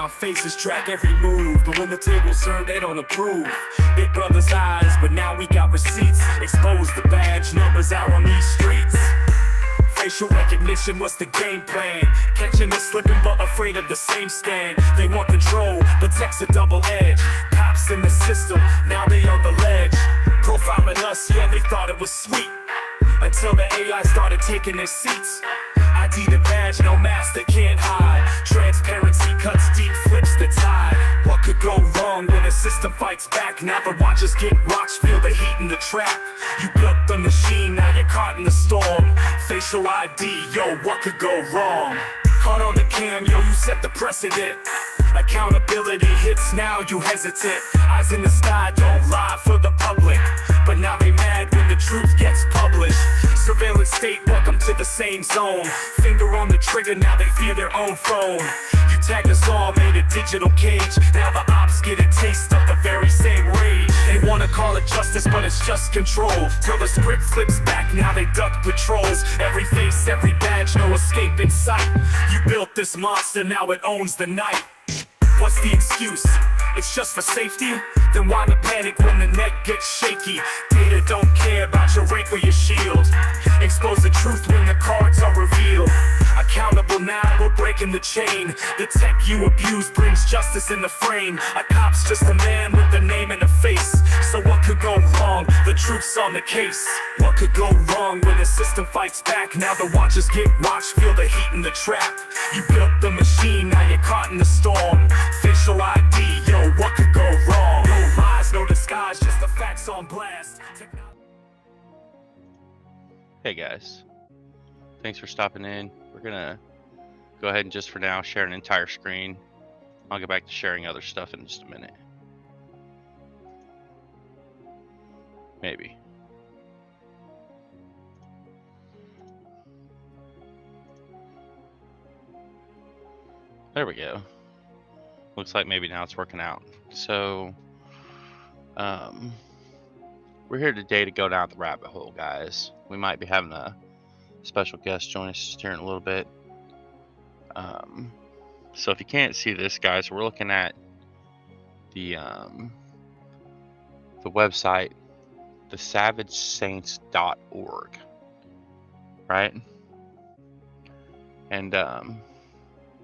now faces track every move, but when the tables turn, they don't approve. Big brother's eyes, but now we got receipts. Expose the badge numbers out on these streets. Facial recognition was the game plan. Catching us slipping but afraid of the same stand. They want control, but tech's a double edge. Cops in the system, now they on the ledge. Profiling us, yeah, they thought it was sweet, until the AI started taking their seats. ID the badge, no mask that can't hide. Transparency cuts deep, flips the tide. What could go wrong when the system fights back? Now the watchers get watched, feel the heat in the trap. You built the machine, now you're caught in the storm. Facial ID, yo, what could go wrong? Caught on the cam, yo, you set the precedent. Accountability hits, now you hesitate. Eyes in the sky, don't lie for the public, but now they mad when the truth gets published. Surveillance state, welcome to the same zone. Finger on the trigger, now they fear their own phone. You tagged us all, made a digital cage. Now the ops get a taste of the very same rage. They wanna call it justice, but it's just control. Till the script flips back, now they duck patrols. Every face, every badge, no escape in sight. You built this monster, now it owns the night. What's the excuse? It's just for safety? Then why the panic when the net gets shaky? Data don't care about your rank or your shield. Expose the truth when the cards are revealed. Accountable now, we're breaking the chain. The tech you abuse brings justice in the frame. A cop's just a man with a name and a face. So what could go wrong? The truth's on the case. What could go wrong when the system fights back? Now the watchers get watched, feel the heat in the trap. You built the machine, now you're caught in the storm. Facial ID, yo, what could go wrong? No lies, no disguise, just the facts on blast. Hey guys, thanks for stopping in. We're gonna go ahead and just for now share an entire screen. I'll get back to sharing other stuff in just a minute. Maybe. There we go. Looks like maybe now it's working out. So, we're here today to go down the rabbit hole, guys. We might be having a special guest join us here in a little bit. So if you can't see this, guys, we're looking at the website, thesavagesaints.org, right? And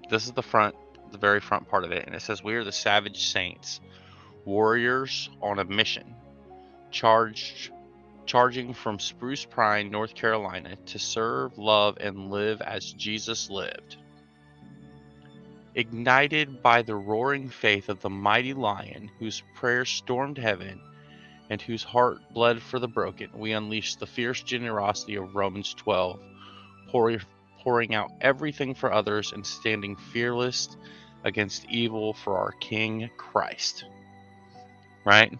this is the very front part of it, and it says, "We are the Savage Saints, warriors on a mission, charging from Spruce Pine, North Carolina, to serve, love, and live as Jesus lived. Ignited by the roaring faith of the mighty lion, whose prayers stormed heaven and whose heart bled for the broken, we unleash the fierce generosity of Romans 12, pouring out everything for others and standing fearless against evil for our King Christ." Right?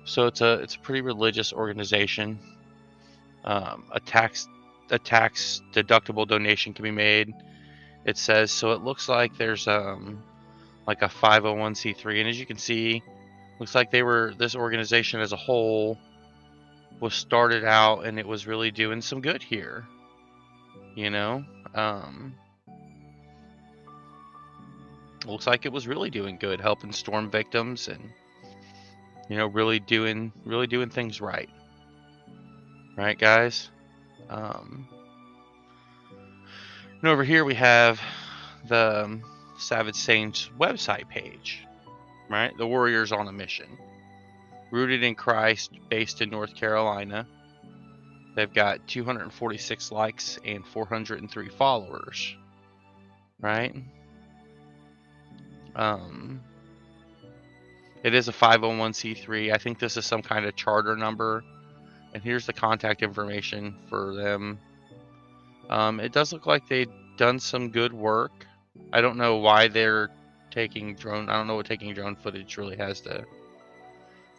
So it's a pretty religious organization. A tax deductible donation can be made. It says, so it looks like there's like a 501c3, and as you can see, looks like this organization as a whole was started out and it was really doing some good here. You know, looks like it was really doing good, helping storm victims and, you know, really doing things right. Right, guys? And over here we have the Savage Saints website page, right? The Warriors on a Mission. Rooted in Christ, based in North Carolina. They've got 246 likes and 403 followers, right? It is a 501c3. I think this is some kind of charter number. And here's the contact information for them. It does look like they've done some good work. I don't know why they're taking drone. I don't know what taking drone footage really has to.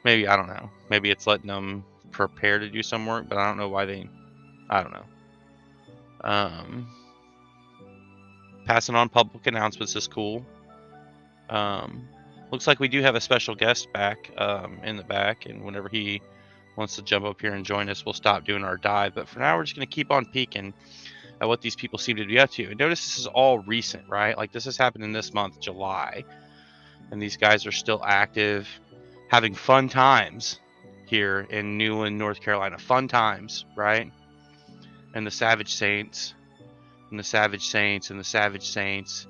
Maybe, I don't know. Maybe it's letting them prepare to do some work, but I don't know why they. I don't know. Passing on public announcements is cool. Looks like we do have a special guest back in the back, and whenever he wants to jump up here and join us, we'll stop doing our dive. But for now, we're just going to keep on peeking at what these people seem to be up to. And notice this is all recent, right? Like this has happened in this month, July. and these guys are still active, having fun times here in Newland, North Carolina. Fun times, right? And the Savage Saints, and the Savage Saints, and the Savage Saints.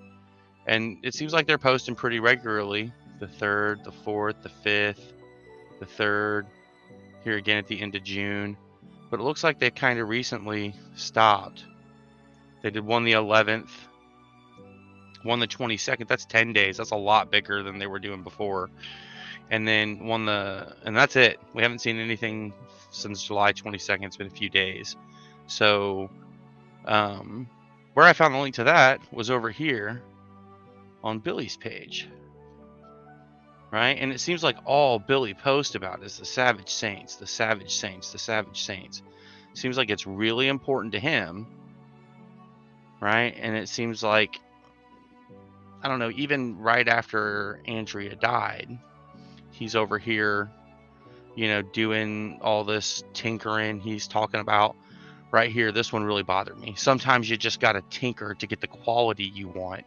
And it seems like they're posting pretty regularly. The 3rd, the 4th, the 5th, the 3rd, here again at the end of June. But it looks like they kind of recently stopped. They did one the 11th, one the 22nd. That's 10 days. That's a lot bigger than they were doing before. And then and that's it. We haven't seen anything since July 22nd. It's been a few days. So where I found the link to that was over here on Billy's page, right? And it seems like all Billy posts about is the Savage Saints, the Savage Saints, the Savage Saints. Seems like it's really important to him, right? And it seems like, I don't know, even right after Andrea died, he's over here, doing all this tinkering. He's talking about right here. This one really bothered me. Sometimes you just got to tinker to get the quality you want.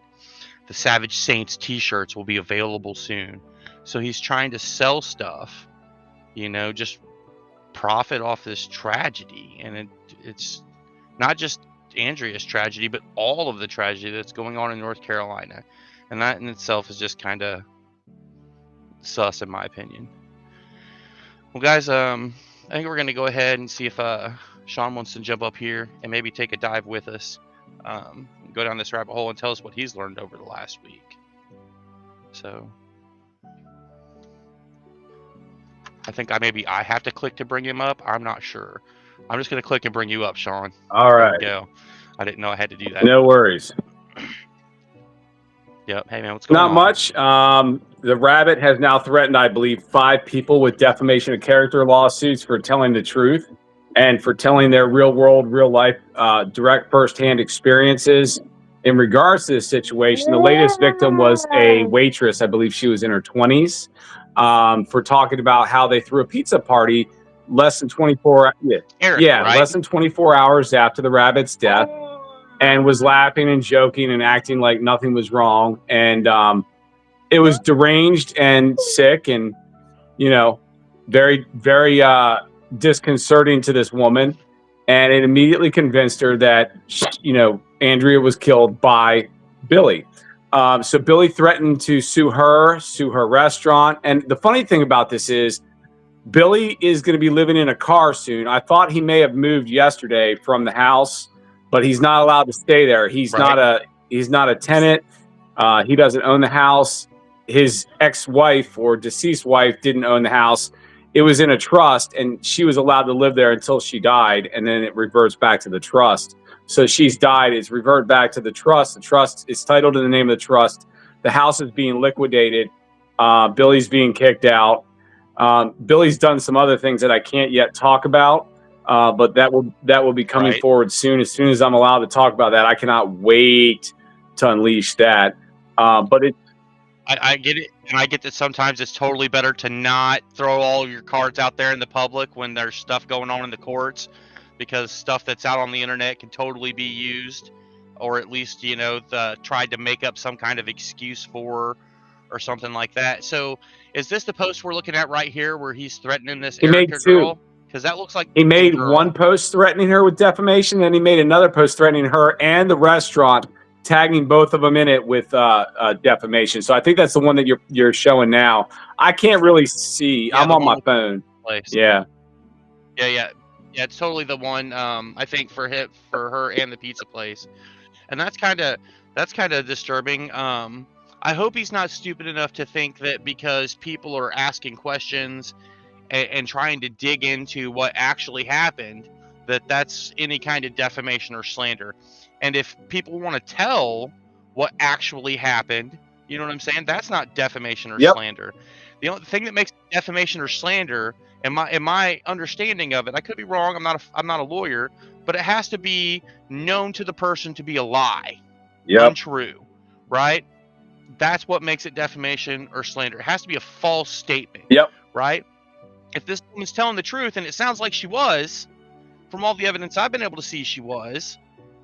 The Savage Saints t-shirts will be available soon. So he's trying to sell stuff, just profit off this tragedy. And it's not just Andrea's tragedy, but all of the tragedy that's going on in North Carolina. And that in itself is just kind of sus, in my opinion. Well, guys, I think we're going to go ahead and see if Sean wants to jump up here and maybe take a dive with us. Go down this rabbit hole and tell us what he's learned over the last week. So I think I have to click to bring him up. I'm not sure. I'm just going to click and bring you up, Sean. All right. There we go. I didn't know I had to do that. No worries. Yep. Hey, man, what's going on? Not much. The Rabbit has now threatened, I believe, 5 people with defamation of character lawsuits for telling the truth and for telling their real world, real life, direct firsthand experiences. In regards to this situation, the latest victim was a waitress. I believe she was in her 20s, for talking about how they threw a pizza party less than 24 right? less than 24 hours after the Rabbit's death, and was laughing and joking and acting like nothing was wrong. And it was deranged and sick and, very, very disconcerting to this woman. And it immediately convinced her that, Andrea was killed by Billy. So Billy threatened to sue her restaurant. And the funny thing about this is Billy is going to be living in a car soon. I thought he may have moved yesterday from the house, but he's not allowed to stay there. He's not a tenant. He doesn't own the house. His ex-wife or deceased wife didn't own the house. It was in a trust, and she was allowed to live there until she died, and then it reverts back to the trust. So she's died. It's reverted back to the trust. The trust is titled in the name of the trust. The house is being liquidated. Billy's being kicked out. Billy's done some other things that I can't yet talk about, but that will be coming forward soon. As soon as I'm allowed to talk about that, I cannot wait to unleash that. But it. I get it, and I get that sometimes it's totally better to not throw all your cards out there in the public when there's stuff going on in the courts, because stuff that's out on the internet can totally be used, or at least tried to make up some kind of excuse for, or something like that. So, is this the post we're looking at right here, where he's threatening this Erica girl? Because that looks like he made one post threatening her with defamation, then he made another post threatening her and the restaurant, tagging both of them in it with defamation. So I think that's the one that you're showing now. I can't really see. I'm on my phone. Yeah. It's totally the one. I think for her and the pizza place, and that's kind of disturbing. I hope he's not stupid enough to think that because people are asking questions and trying to dig into what actually happened, that's any kind of defamation or slander. And if people want to tell what actually happened, you know what I'm saying? That's not defamation or slander. The only thing that makes defamation or slander, in my understanding of it, I could be wrong. I'm not a lawyer, but it has to be known to the person to be a lie, untrue, right? That's what makes it defamation or slander. It has to be a false statement, right? If this woman's telling the truth, and it sounds like she was, from all the evidence I've been able to see, she was.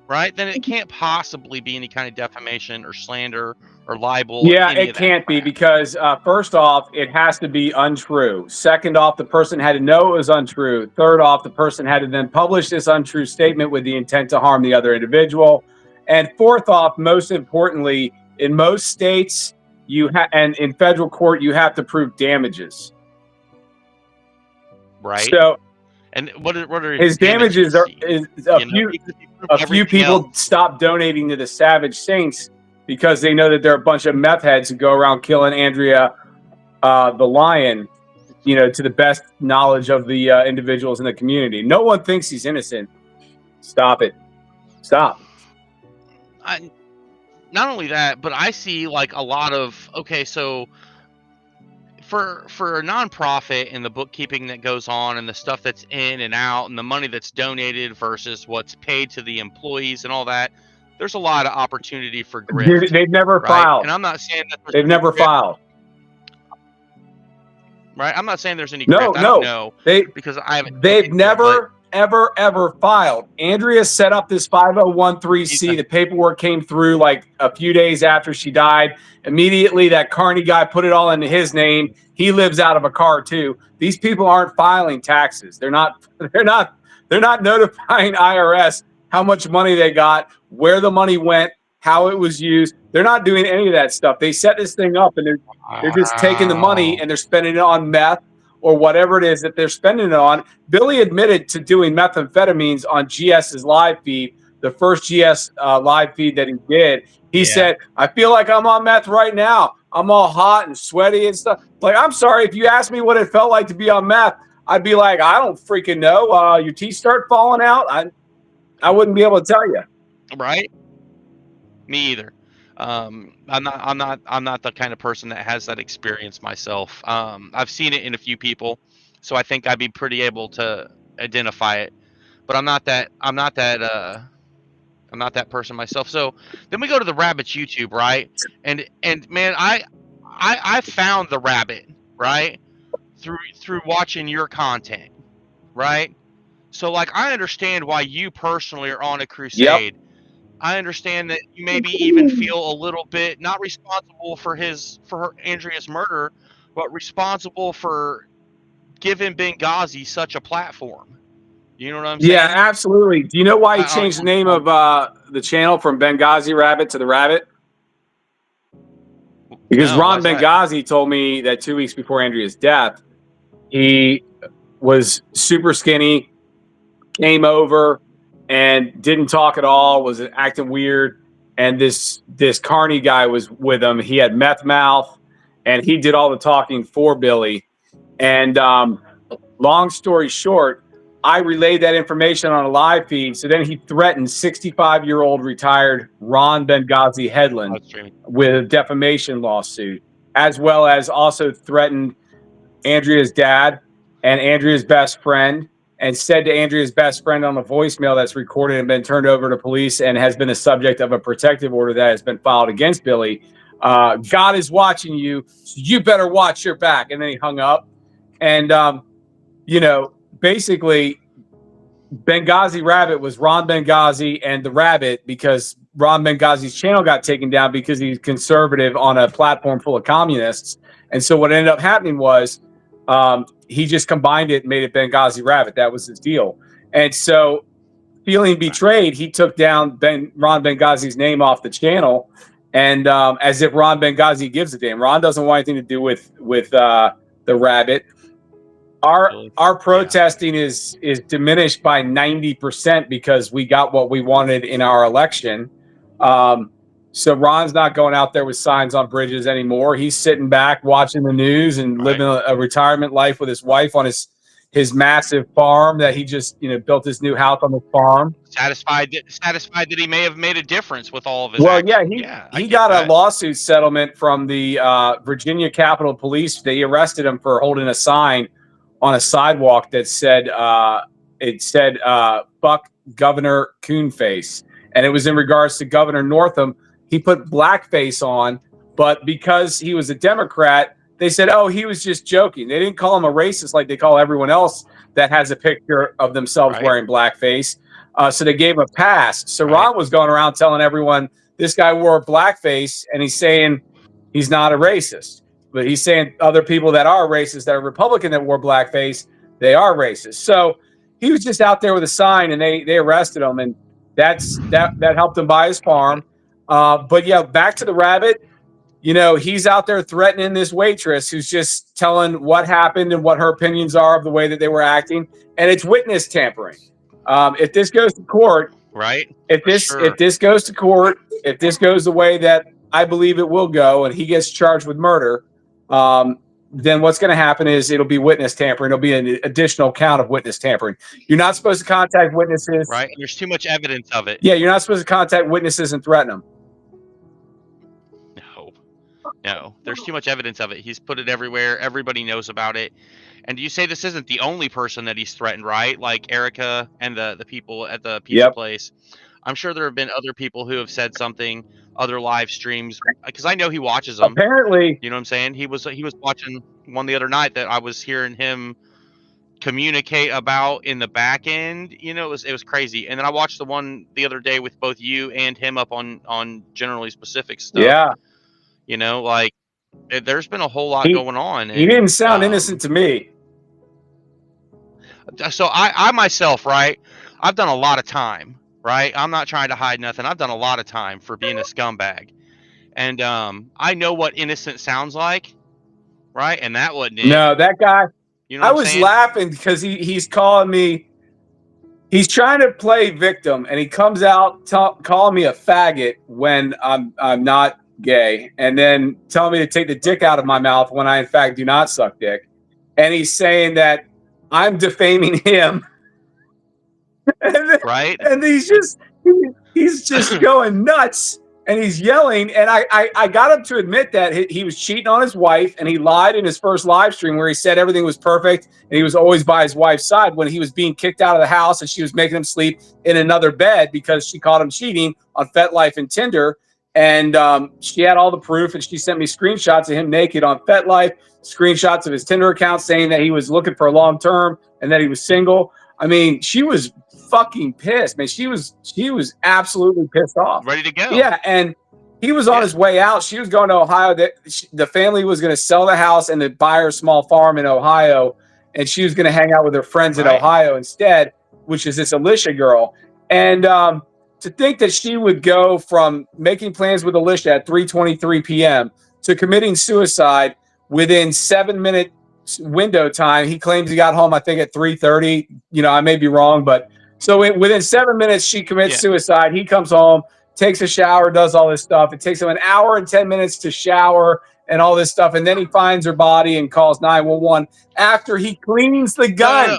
Right, then it can't possibly be any kind of defamation or slander or libel. Yeah, any it of that can't be crap. because first off, it has to be untrue. Second off, the person had to know it was untrue. Third off, the person had to then publish this untrue statement with the intent to harm the other individual. And fourth off, most importantly, in most states, and in federal court, you have to prove damages. Right. So And what are his damages are is you know, because you proved a few everything people else. stop donating to the Savage Saints because they know that they're a bunch of meth heads who go around killing Andrea, the lion, to the best knowledge of the individuals in the community. No one thinks he's innocent. Stop it. Stop. Not only that, but I see like a lot of so for a nonprofit and the bookkeeping that goes on and the stuff that's in and out and the money that's donated versus what's paid to the employees and all that, there's a lot of opportunity for grift. They've never right? filed. And I'm not saying that They've never filed. Right? I'm not saying there's any No, grift. I don't know because I haven't. They've never, ever filed. Andrea set up this 5013C. The paperwork came through like a few days after she died. Immediately, that Carney guy put it all into his name. He lives out of a car too. These people aren't filing taxes. They're not notifying IRS how much money they got, where the money went, how it was used. They're not doing any of that stuff. They set this thing up and they're just taking the money and they're spending it on meth or whatever it is that they're spending it on. Billy admitted to doing methamphetamines on GS's live feed, the first GS live feed that he did. He said, I feel like I'm on meth right now. I'm all hot and sweaty and stuff. Like, I'm sorry, if you asked me what it felt like to be on meth, I'd be like, I don't freaking know. Your teeth start falling out? I wouldn't be able to tell you. Right? Me either. I'm not the kind of person that has that experience myself. I've seen it in a few people, so I think I'd be pretty able to identify it. But I'm not that person myself. So then we go to the Rabbit's YouTube, right? And man, I found the Rabbit, right? Through watching your content, right? So like I understand why you personally are on a crusade. Yep. I understand that you maybe even feel a little bit not responsible for Andrea's murder, but responsible for giving Benghazi such a platform. You know what I'm saying? Yeah, absolutely. Do you know why he changed the name of the channel from Benghazi Rabbit to the Rabbit? Because Ron Benghazi told me that 2 weeks before Andrea's death, he was super skinny, came over, and didn't talk at all, was acting weird. And this Carney guy was with him. He had meth mouth, and he did all the talking for Billy. And long story short, I relayed that information on a live feed. So then he threatened 65-year-old retired Ron Benghazi Headland with a defamation lawsuit, as well as also threatened Andrea's dad and Andrea's best friend, and said to Andrea's best friend on the voicemail that's recorded and been turned over to police and has been the subject of a protective order that has been filed against Billy. God is watching you, so you better watch your back. And then he hung up. And, basically, Benghazi Rabbit was Ron Benghazi and the Rabbit because Ron Benghazi's channel got taken down because he's conservative on a platform full of communists. And so what ended up happening was he just combined it and made it Benghazi Rabbit. That was his deal. And so feeling betrayed, he took down Ron Benghazi's name off the channel. And as if Ron Benghazi gives a damn. Ron doesn't want anything to do with the Rabbit. Our protesting is diminished by 90% because we got what we wanted in our election. So Ron's not going out there with signs on bridges anymore. He's sitting back watching the news and living a retirement life with his wife on his massive farm that he just built his new house on the farm. Satisfied that he may have made a difference with all of his actions. He got a lawsuit settlement from the Virginia Capitol Police. They arrested him for holding a sign on a sidewalk that said "Fuck Governor Coonface," and it was in regards to Governor Northam. He put blackface on, but because he was a Democrat, they said, "Oh, he was just joking." They didn't call him a racist like they call everyone else that has a picture of themselves wearing blackface. So they gave him a pass. So Ron was going around telling everyone this guy wore blackface and he's saying he's not a racist, but he's saying other people that are racist, that are Republican, that wore blackface, they are racist. So he was just out there with a sign, and they arrested him, and that helped him buy his farm. But yeah, back to the rabbit. He's out there threatening this waitress who's just telling what happened and what her opinions are of the way that they were acting, and it's witness tampering. If this goes to court, right? If this goes to court, if this goes the way that I believe it will go, and he gets charged with murder, then what's going to happen is it'll be witness tampering. It'll be an additional count of witness tampering. You're not supposed to contact witnesses. Right. There's too much evidence of it. Yeah, you're not supposed to contact witnesses and threaten them. No, there's too much evidence of it. He's put it everywhere. Everybody knows about it. And you say this isn't the only person that he's threatened, right? Like Erica and the people at the pizza place. I'm sure there have been other people who have said something, other live streams, because I know he watches them. Apparently, you know what I'm saying? He was watching one the other night that I was hearing him communicate about in the back end. It was crazy. And then I watched the one the other day with both you and him up on generally specific stuff. Yeah. Like there's been a whole lot going on. He didn't sound innocent to me. So I myself, right? I've done a lot of time, right? I'm not trying to hide nothing. I've done a lot of time for being a scumbag. And I know what innocent sounds like, right? And that wasn't it. No, that guy. I was saying? laughing because he's calling me. He's trying to play victim, and he comes out calling me a faggot when I'm not gay, and then telling me to take the dick out of my mouth when I in fact do not suck dick. And he's saying that I'm defaming him. Right? And he's just going nuts. And he's yelling, and I got him to admit that he was cheating on his wife, and he lied in his first live stream where he said everything was perfect and he was always by his wife's side when he was being kicked out of the house and she was making him sleep in another bed because she caught him cheating on FetLife and Tinder. And she had all the proof, and she sent me screenshots of him naked on FetLife, screenshots of his Tinder account saying that he was looking for a long term and that he was single. I mean, she was fucking pissed, man. She was absolutely pissed off. Ready to go. Yeah, and he was on his way out. She was going to Ohio. The family was going to sell the house and then buy her a small farm in Ohio, and she was going to hang out with her friends in Ohio instead, which is this Alicia girl. And to think that she would go from making plans with Alicia at 3:23 p.m. to committing suicide within 7-minute window time. He claims he got home, I think, at 3:30. I may be wrong, but so within 7 minutes, she commits suicide. He comes home, takes a shower, does all this stuff. It takes him an hour and 10 minutes to shower and all this stuff. And then he finds her body and calls 911 after he cleans the gun.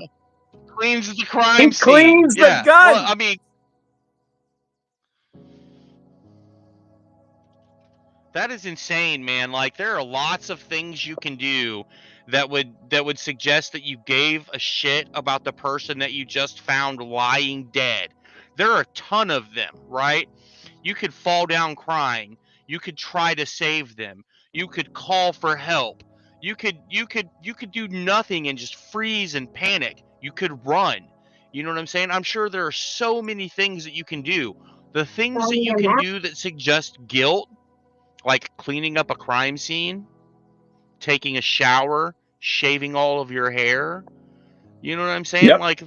Cleans the crime scene. He cleans the gun. Well, I mean, that is insane, man. Like, there are lots of things you can do that would suggest that you gave a shit about the person that you just found lying dead. There are a ton of them, right? You could fall down crying. You could try to save them. You could call for help. You could do nothing and just freeze and panic. You could run. You know what I'm saying? I'm sure there are so many things that you can do. The things that you can do that suggest guilt, like cleaning up a crime scene, taking a shower, shaving all of your hair. You know what I'm saying? Yep. Like,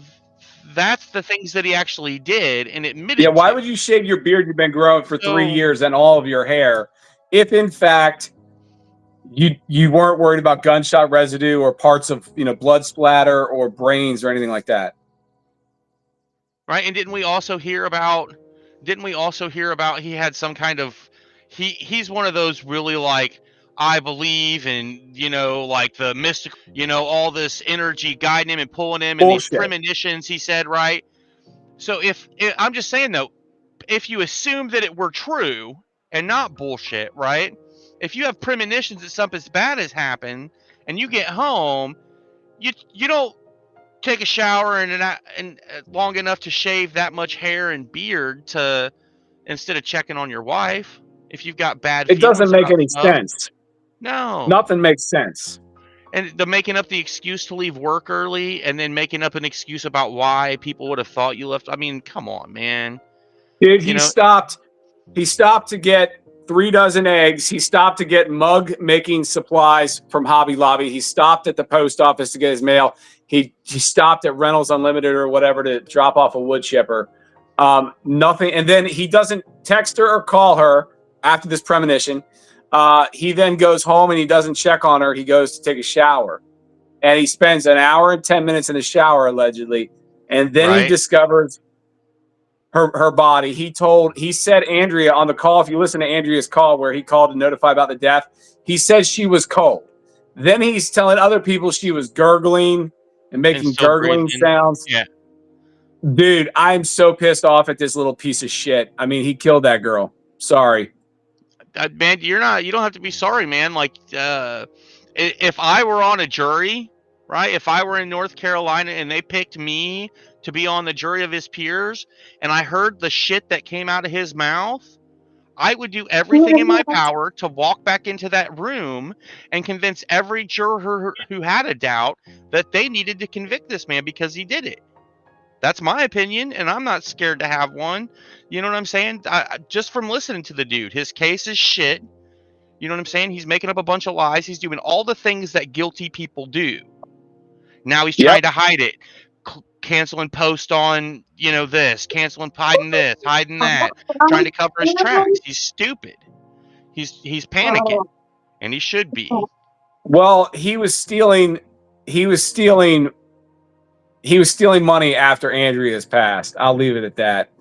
that's the things that he actually did and admitted Yeah, why to. would you shave your beard you've been growing for 3 years and all of your hair if in fact you weren't worried about gunshot residue or parts of blood splatter or brains or anything like that? Right. And didn't we also hear about he had some kind of he's one of those really like, I believe in, like the mystical, all this energy guiding him and pulling him and these premonitions, he said, right? So I'm just saying though, if you assume that it were true and not bullshit, right? If you have premonitions that something bad has happened and you get home, you don't take a shower and long enough to shave that much hair and beard to instead of checking on your wife if you've got bad feelings. It doesn't make any sense. No. Nothing makes sense. And the making up the excuse to leave work early and then making up an excuse about why people would have thought you left. I mean, come on, man. Dude, he stopped He stopped to get 3 dozen eggs. He stopped to get mug making supplies from Hobby Lobby. He stopped at the post office to get his mail. He stopped at Reynolds Unlimited or whatever to drop off a wood chipper. Nothing. And then he doesn't text her or call her after this premonition. He then goes home and he doesn't check on her. He goes to take a shower. And he spends an hour and 10 minutes in the shower, allegedly. And then he discovers her body. He said Andrea on the call, if you listen to Andrea's call where he called to notify about the death, he said she was cold. Then he's telling other people she was gurgling and making gurgling sounds. Yeah. Dude, I'm so pissed off at this little piece of shit. I mean, he killed that girl. Sorry. Man, you don't have to be sorry, man. Like, if I were on a jury, right? If I were in North Carolina and they picked me to be on the jury of his peers, and I heard the shit that came out of his mouth, I would do everything in my power to walk back into that room and convince every juror who had a doubt that they needed to convict this man because he did it. That's my opinion, and I'm not scared to have one. You know what I'm saying? Just from listening to the dude, his case is shit. You know what I'm saying? He's making up a bunch of lies. He's doing all the things that guilty people do. Now he's trying to hide it. Canceling post on, this, hiding this, hiding that, trying to cover his tracks. He's stupid. He's panicking, and he should be. Well, he was stealing money after Andrea's passed. I'll leave it at that.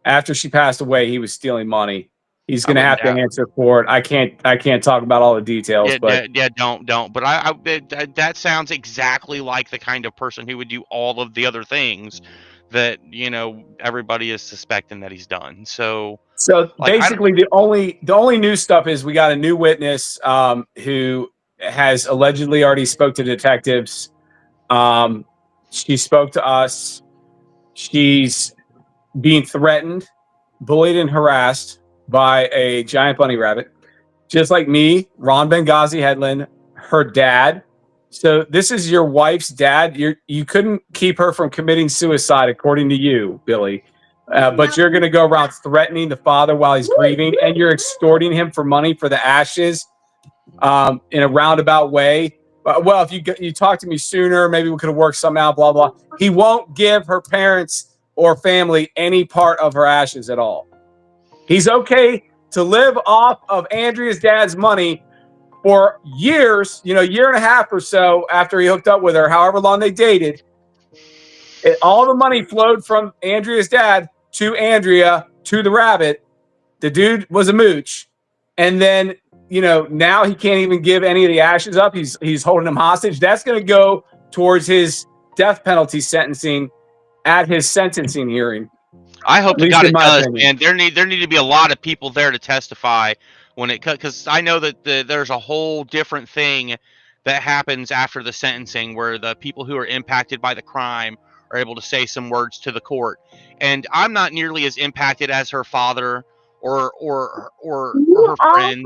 After she passed away, he was stealing money. He's going to have to answer for it. I can't talk about all the details. Don't. But that sounds exactly like the kind of person who would do all of the other things that everybody is suspecting that he's done. So basically, the only new stuff is we got a new witness who has allegedly already spoke to detectives. She spoke to us. She's being threatened, bullied, and harassed by a giant bunny rabbit, just like me, Ron Benghazi Headland, her dad. So this is your wife's dad. You couldn't keep her from committing suicide, according to you, Billy. But you're going to go around threatening the father while he's grieving, and you're extorting him for money for the ashes in a roundabout way. Well, if you talk to me sooner, maybe we could have worked something out, blah, blah. He won't give her parents or family any part of her ashes at all. He's okay to live off of Andrea's dad's money for years, year and a half or so after he hooked up with her, however long they dated. All the money flowed from Andrea's dad to Andrea to the rabbit. The dude was a mooch. And then, now he can't even give any of the ashes up. He's holding them hostage. That's going to go towards his death penalty sentencing at his sentencing hearing. I hope to God it does, man. There need to be a lot of people there to testify because I know that there's a whole different thing that happens after the sentencing where the people who are impacted by the crime are able to say some words to the court. And I'm not nearly as impacted as her father or her friend,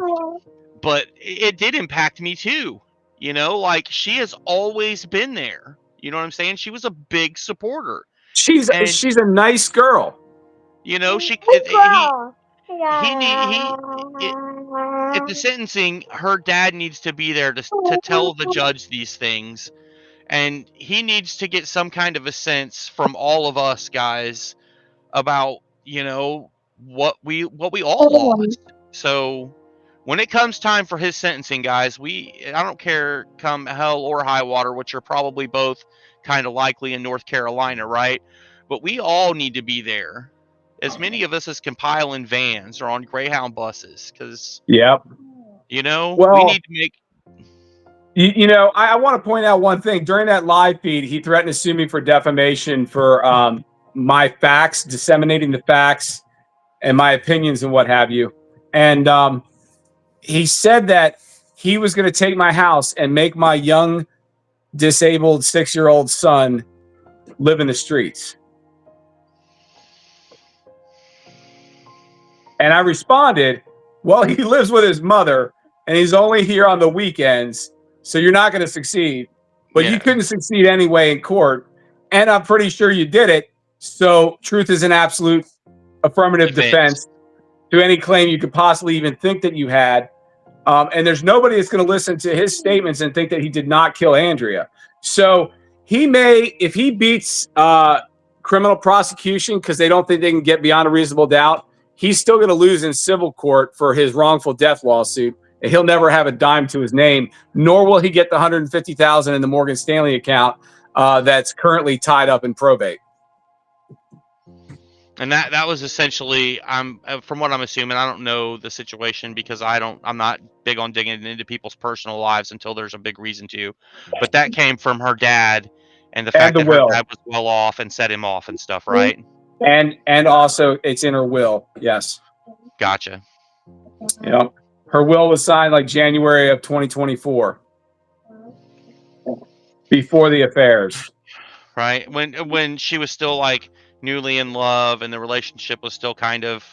but it did impact me too. Like she has always been there. You know what I'm saying? She was a big supporter. She's a nice girl. At the sentencing, her dad needs to be there to tell the judge these things, and he needs to get some kind of a sense from all of us guys about what we all lost. So when it comes time for his sentencing, guys, I don't care come hell or high water, which are probably both kind of likely in North Carolina, right? But we all need to be there. As many of us as can pile in vans or on Greyhound buses, because we need to make. I want to point out one thing. During that live feed, he threatened to sue me for defamation for my facts, disseminating the facts and my opinions and what have you. And he said that he was going to take my house and make my young, disabled 6-year-old son live in the streets. And I responded, well, he lives with his mother and he's only here on the weekends. So you're not going to succeed, but you couldn't succeed anyway in court. And I'm pretty sure you did it. So truth is an absolute affirmative defense. to any claim you could possibly even think that you had. And there's nobody that's going to listen to his statements and think that he did not kill Andrea. So he may, if he beats criminal prosecution because they don't think they can get beyond a reasonable doubt, he's still going to lose in civil court for his wrongful death lawsuit. And he'll never have a dime to his name, nor will he get the $150,000 in the Morgan Stanley account that's currently tied up in probate. And that was essentially, from what I'm assuming, I don't know the situation because I'm not big on digging into people's personal lives until there's a big reason to. But that came from her dad and the fact that her dad was well off and set him off and stuff, right? And also it's in her will. Yes. Gotcha. Yep. Her will was signed like January of 2024, before the affairs. Right. When she was still like newly in love and the relationship was still kind of,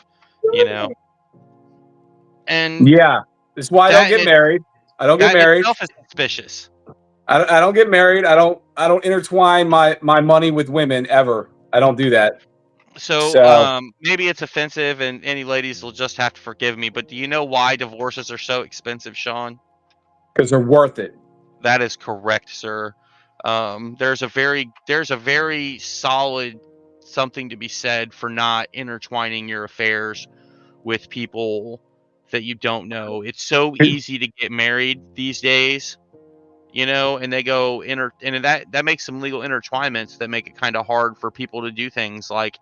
and yeah, that's why I don't get married. I don't get married. Itself is suspicious. I don't get married. I don't intertwine my money with women ever. I don't do that. So maybe it's offensive and any ladies will just have to forgive me, but do you know why divorces are so expensive, Sean? Because they're worth it. That is correct, sir. There's a very solid something to be said for not intertwining your affairs with people that you don't know. It's so easy to get married these days, and they go and that makes some legal intertwinements that make it kind of hard for people to do things like,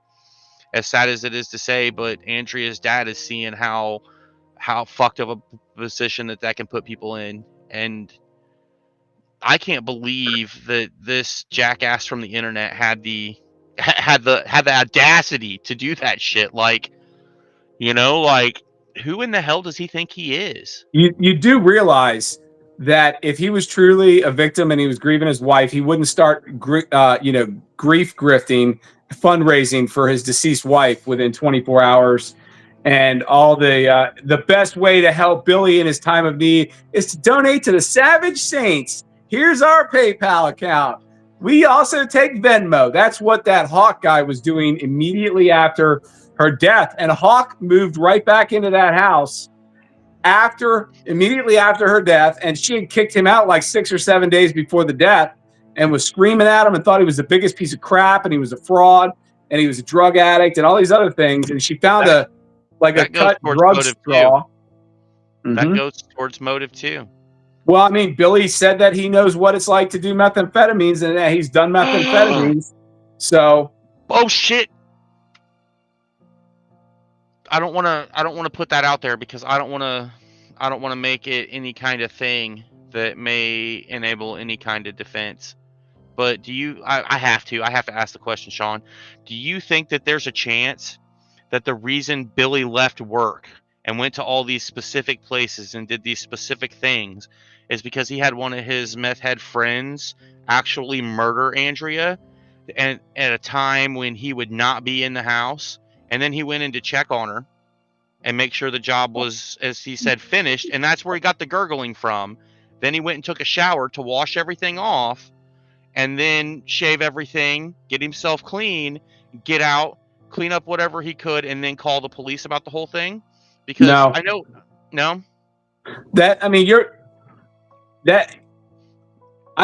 as sad as it is to say, but Andrea's dad is seeing how fucked up a position that can put people in. And I can't believe that this jackass from the internet had the audacity to do that shit. Like, who in the hell does he think he is? You do realize that if he was truly a victim and he was grieving his wife, he wouldn't start grief grifting, fundraising for his deceased wife within 24 hours. And all the best way to help Billy in his time of need is to donate to the Savage Saints. Here's our PayPal account. We also take Venmo. That's what that Hawk guy was doing immediately after her death. And Hawk moved right back into that house immediately after her death. And she had kicked him out like 6 or 7 days before the death and was screaming at him and thought he was the biggest piece of crap and he was a fraud and he was a drug addict and all these other things. And she found a cut drug straw. That goes towards motive too. Well, I mean, Billy said that he knows what it's like to do methamphetamines and that he's done methamphetamines. So, oh shit. I don't want to put that out there because I don't want to make it any kind of thing that may enable any kind of defense. But I have to ask the question, Sean. Do you think that there's a chance that the reason Billy left work and went to all these specific places and did these specific things is because he had one of his meth head friends actually murder Andrea and at a time when he would not be in the house, and then he went in to check on her and make sure the job was, as he said, finished, and that's where he got the gurgling from. Then he went and took a shower to wash everything off and then shave everything, get himself clean, get out, clean up whatever he could, and then call the police about the whole thing? Because no. I know, no. I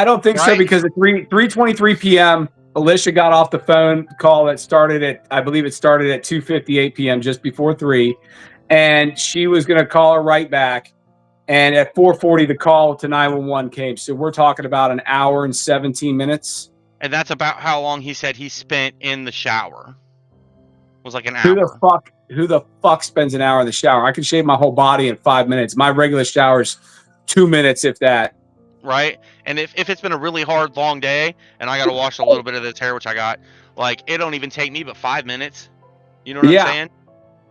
don't think so, because at 3:23 p.m., Alicia got off the phone call that started at, I believe it started at 2:58 p.m., just before 3, and she was going to call her right back. And at 4:40, the call to 911 came. So we're talking about an hour and 17 minutes. And that's about how long he said he spent in the shower. It was like an hour. Who the fuck spends an hour in the shower? I can shave my whole body in 5 minutes. My regular shower's 2 minutes, if that. Right? And if it's been a really hard, long day, and I got to wash a little bit of this hair, which I got, like, it don't even take me but 5 minutes. You know what I'm saying?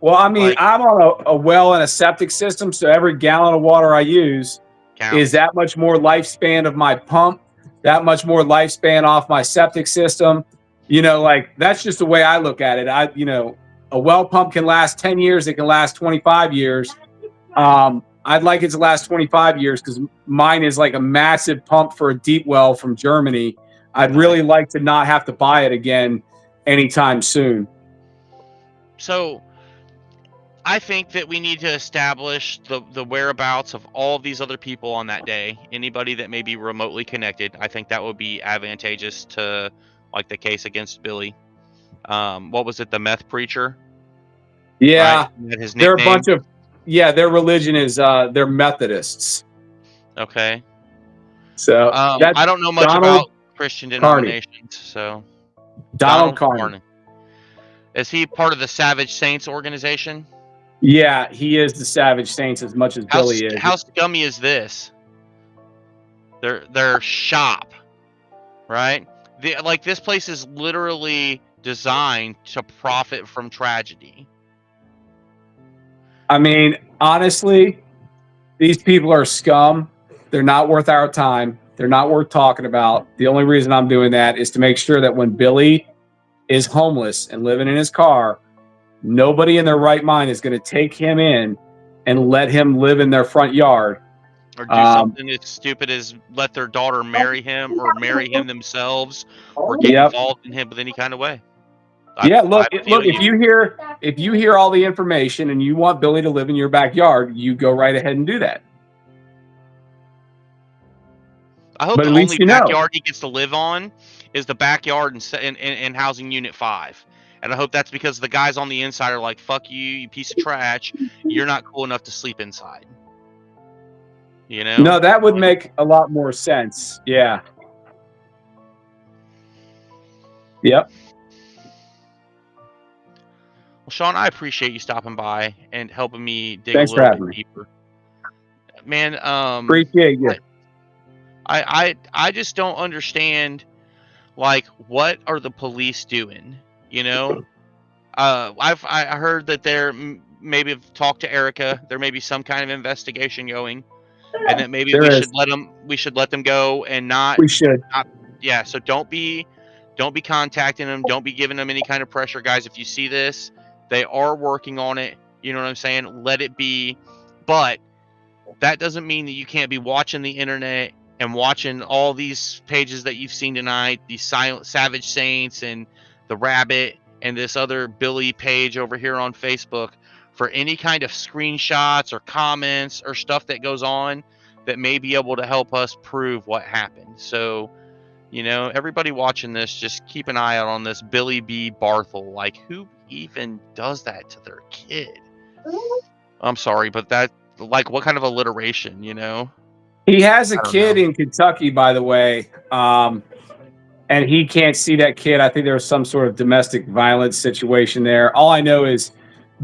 Well, I mean, I'm on a well and a septic system, so every gallon of water I use is that much more lifespan of my pump, that much more lifespan off my septic system. That's just the way I look at it. A well pump can last 10 years. It can last 25 years. I'd like it to last 25 years because mine is like a massive pump for a deep well from Germany. I'd really like to not have to buy it again anytime soon. So I think that we need to establish the whereabouts of all of these other people on that day. Anybody that may be remotely connected. I think that would be advantageous to, like, the case against Billy. What was it? The meth preacher? Yeah, Right? Is that his they're a nickname? bunch of their religion is they're Methodists. Okay. So that's I don't know much Donald about Christian Carney. denominations, so Donald Carney. Is he part of the Savage Saints organization? Yeah, he is the Savage Saints as much as Billy is. How scummy is this? Their shop, right? Like, this place is literally designed to profit from tragedy. I mean, honestly, these people are scum. They're not worth our time. They're not worth talking about. The only reason I'm doing that is to make sure that when Billy is homeless and living in his car, nobody in their right mind is going to take him in and let him live in their front yard. Or do something as stupid as let their daughter marry him, or marry him themselves, or get involved in him with any kind of way. Look, if you hear all the information and you want Billy to live in your backyard, you go right ahead and do that. I hope the only backyard he gets to live on is the backyard in housing unit 5. And I hope that's because the guys on the inside are like, fuck you, you piece of trash. You're not cool enough to sleep inside. You know? No, that would make a lot more sense. Yeah. Yep. Well, Sean, I appreciate you stopping by and helping me dig a little bit deeper. Man, appreciate you. I just don't understand, like, what are the police doing? You know, I heard that they're maybe have talked to Erica. There may be some kind of investigation going, and that maybe we should let them go and not. We should. Yeah. So don't be contacting them. Don't be giving them any kind of pressure, guys. If you see this, they are working on it. You know what I'm saying? Let it be. But that doesn't mean that you can't be watching the internet and watching all these pages that you've seen tonight, these Savage Saints and the Rabbit and this other Billy page over here on Facebook, for any kind of screenshots or comments or stuff that goes on that may be able to help us prove what happened. So, you know, everybody watching this, just keep an eye out on this Billy B. Barthel. Like, who even does that to their kid? I'm sorry, but that, like, what kind of alliteration, you know? He has a kid in Kentucky, by the way, and he can't see that kid. I think there was some sort of domestic violence situation there. All I know is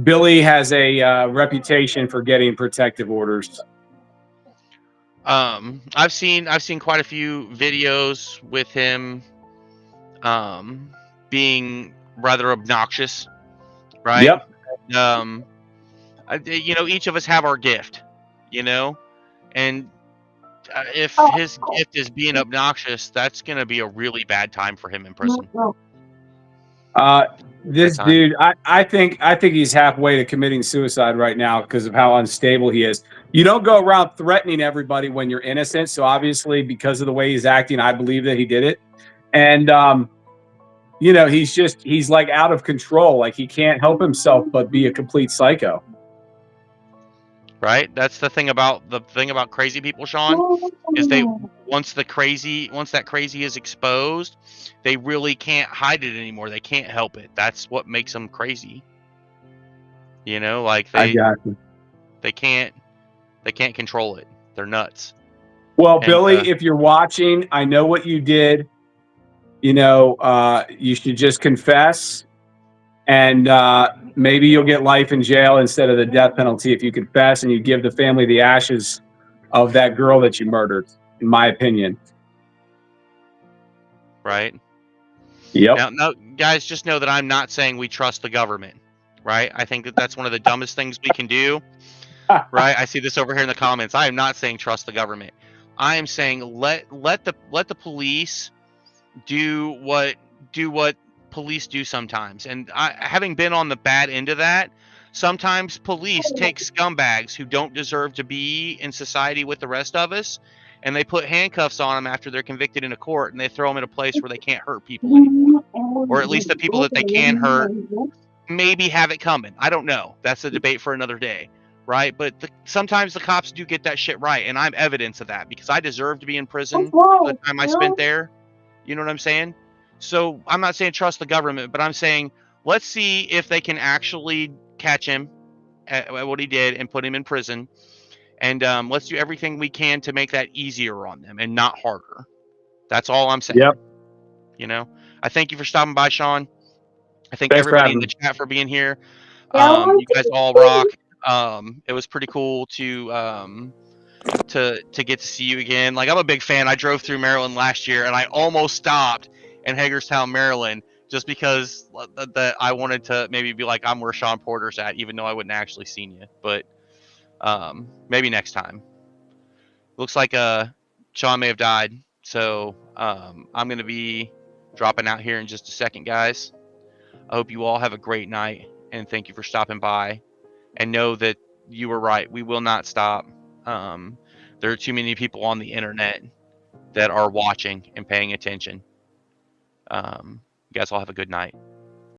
Billy has a reputation for getting protective orders. I've seen quite a few videos with him being rather obnoxious, right? Yep. You know, each of us have our gift, you know, and if his gift is being obnoxious, that's going to be a really bad time for him in prison. This dude, I think he's halfway to committing suicide right now because of how unstable he is. You don't go around threatening everybody when you're innocent. So obviously, because of the way he's acting, I believe that he did it. And, you know, he's like out of control. Like, he can't help himself but be a complete psycho. Right? That's the thing about crazy people, Sean, is once that crazy is exposed, they really can't hide it anymore. They can't help it. That's what makes them crazy. You know, like they can't control it. They're nuts. Well, Billy, if you're watching, I know what you did. You know, you should just confess, and maybe you'll get life in jail instead of the death penalty if you confess and you give the family the ashes of that girl that you murdered, in my opinion. Right? Yep. Now, guys, just know that I'm not saying we trust the government, right? I think that that's one of the dumbest things we can do, right? I see this over here in the comments. I am not saying trust the government. I am saying let the police do what police do sometimes. And having been on the bad end of that, sometimes police take scumbags who don't deserve to be in society with the rest of us, and they put handcuffs on them after they're convicted in a court, and they throw them in a place where they can't hurt people anymore, or at least the people that they can hurt maybe have it coming. I don't know. That's a debate for another day, right? But sometimes the cops do get that shit right, and I'm evidence of that because I deserve to be in prison for the time I spent there. You know what I'm saying? So I'm not saying trust the government, but I'm saying let's see if they can actually catch him at what he did and put him in prison. And let's do everything we can to make that easier on them and not harder. That's all I'm saying. Yep. You know, I thank you for stopping by, Sean. I thank Thanks for everybody in having the me. chat for being here. You guys all rock. It was pretty cool to get to see you again. Like, I'm a big fan. I drove through Maryland last year, and I almost stopped in Hagerstown, Maryland, just because that I wanted to maybe be like, I'm where Sean Porter's at, even though I wouldn't actually seen you. But maybe next time. Looks like Sean may have died, so I'm gonna be dropping out here in just a second, guys. I hope you all have a great night, and thank you for stopping by. And know that you were right. We will not stop. There are too many people on the internet that are watching and paying attention. You guys all have a good night.